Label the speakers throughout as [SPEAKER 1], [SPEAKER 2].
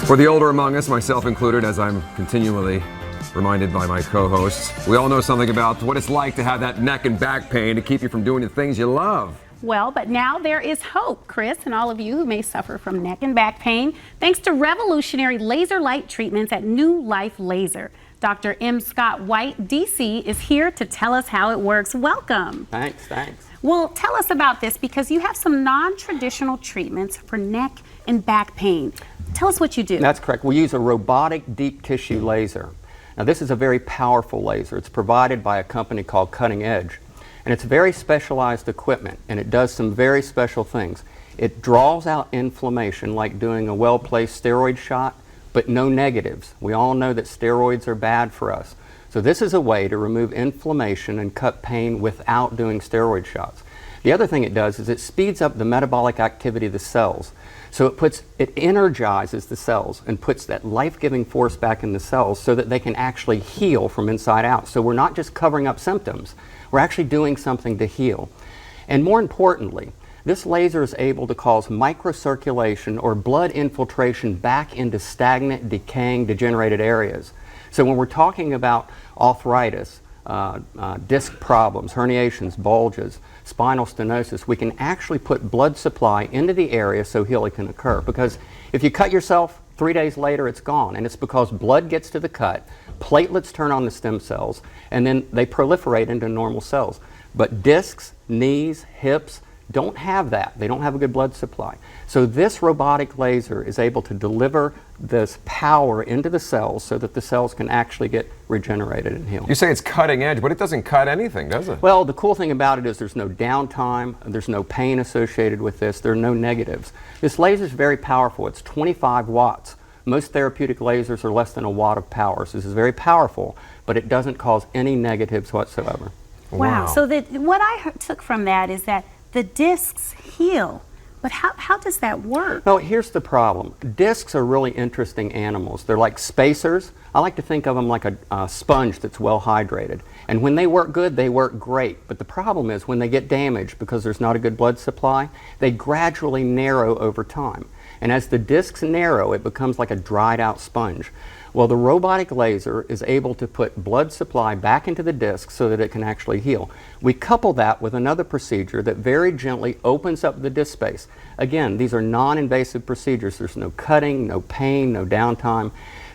[SPEAKER 1] For the older among us, myself included, as I'm continually reminded by my co-hosts, we all know something about what it's like to have that neck and back pain to keep you from doing the things you love.
[SPEAKER 2] Well, but now there is hope, Chris, and all of you who may suffer from neck and back pain, thanks to revolutionary laser light treatments at New Life Laser. Dr. M. Scott White, DC, is here to tell us how it works. Welcome.
[SPEAKER 3] Thanks.
[SPEAKER 2] Well, tell us about this because you have some non-traditional treatments for neck and back pain. Tell us what you do.
[SPEAKER 3] That's correct. We use a robotic deep tissue laser. Now, this is a very powerful laser. It's provided by a company called Cutting Edge. And it's very specialized equipment, and it does some very special things. It draws out inflammation like doing a well-placed steroid shot, but no negatives. We all know that steroids are bad for us. So this is a way to remove inflammation and cut pain without doing steroid shots. The other thing it does is it speeds up the metabolic activity of the cells. So it energizes the cells and puts that life-giving force back in the cells so that they can actually heal from inside out. So we're not just covering up symptoms, we're actually doing something to heal. And more importantly, this laser is able to cause microcirculation or blood infiltration back into stagnant, decaying, degenerated areas. So when we're talking about arthritis, disc problems, herniations, bulges, spinal stenosis, we can actually put blood supply into the area so healing can occur. Because if you cut yourself, 3 days later it's gone, and it's because blood gets to the cut, platelets turn on the stem cells, and then they proliferate into normal cells. But discs, knees, hips don't have that. They don't have a good blood supply. So this robotic laser is able to deliver this power into the cells so that the cells can actually get regenerated and healed.
[SPEAKER 1] You say it's cutting edge, but it doesn't cut anything, does it?
[SPEAKER 3] Well, the cool thing about it is there's no downtime, there's no pain associated with this, there are no negatives. This laser is very powerful. It's 25 watts. Most therapeutic lasers are less than a watt of power, so this is very powerful, but it doesn't cause any negatives whatsoever.
[SPEAKER 2] Wow. So what I took from that is that the discs heal. But how does that work?
[SPEAKER 3] No, here's the problem. Discs are really interesting animals. They're like spacers. I like to think of them like a sponge that's well hydrated. And when they work good, they work great. But the problem is when they get damaged because there's not a good blood supply, they gradually narrow over time. And as the discs narrow, it becomes like a dried out sponge. Well, the robotic laser is able to put blood supply back into the disc so that it can actually heal. We couple that with another procedure that very gently opens up the disc space. Again, these are non-invasive procedures. There's no cutting, no pain, no downtime.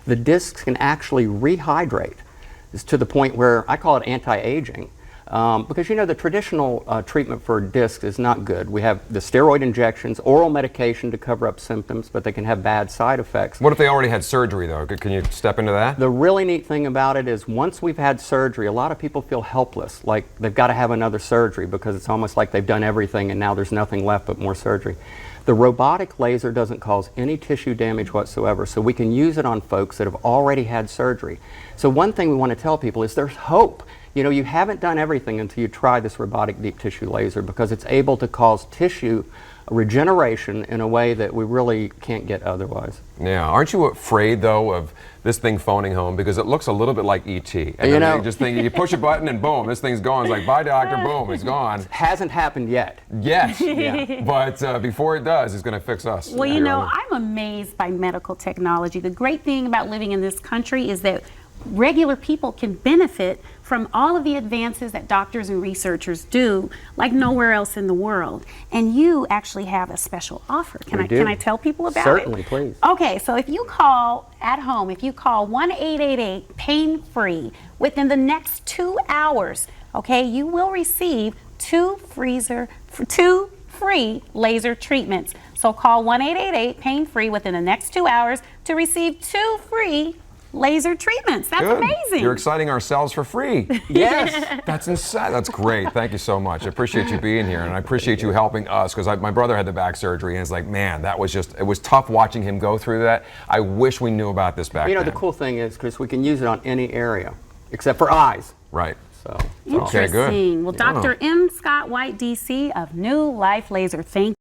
[SPEAKER 3] The discs can actually rehydrate. It's to the point where I call it anti-aging. Because, you know, the traditional treatment for discs is not good. We have the steroid injections, oral medication to cover up symptoms, but they can have bad side effects.
[SPEAKER 1] What if they already had surgery, though? Can you step into that?
[SPEAKER 3] The really neat thing about it is once we've had surgery, a lot of people feel helpless, like they've got to have another surgery because it's almost like they've done everything and now there's nothing left but more surgery. The robotic laser doesn't cause any tissue damage whatsoever, so we can use it on folks that have already had surgery. So one thing we want to tell people is there's hope. You know, you haven't done everything until you try this robotic deep tissue laser because it's able to cause tissue regeneration in a way that we really can't get otherwise.
[SPEAKER 1] Yeah. Aren't you afraid, though, of this thing phoning home? Because it looks a little bit like E.T. And
[SPEAKER 3] you know,
[SPEAKER 1] you just think you push a button and boom, this thing's gone. It's like, bye, doctor, boom, it's gone.
[SPEAKER 3] Hasn't happened yet.
[SPEAKER 1] Yes. Yeah. But before it does, it's going to fix us.
[SPEAKER 2] Well, you know, I'm amazed by medical technology. The great thing about living in this country is that regular people can benefit from all of the advances that doctors and researchers do like nowhere else in the world. And you actually have a special offer. Can I tell people about it?
[SPEAKER 3] Certainly, please.
[SPEAKER 2] Okay, so if you call at home, if you call 1-888-PAIN-FREE within the next 2 hours, okay, you will receive two free laser treatments. So call 1-888-PAIN-FREE within the next 2 hours to receive 2 free laser treatments. That's
[SPEAKER 1] good.
[SPEAKER 2] Amazing.
[SPEAKER 1] You're exciting ourselves for free.
[SPEAKER 3] Yes.
[SPEAKER 1] That's insane. That's great. Thank you so much. I appreciate you being here, and I appreciate you helping us because my brother had the back surgery, and it's like, man, that was just, it was tough watching him go through that. I wish we knew about this back then.
[SPEAKER 3] You know, the cool thing is, Chris, we can use it on any area except for eyes.
[SPEAKER 1] Right.
[SPEAKER 3] So,
[SPEAKER 2] interesting.
[SPEAKER 1] Okay, good.
[SPEAKER 2] Well, Dr. M. Scott White, DC of New Life Laser, thank you.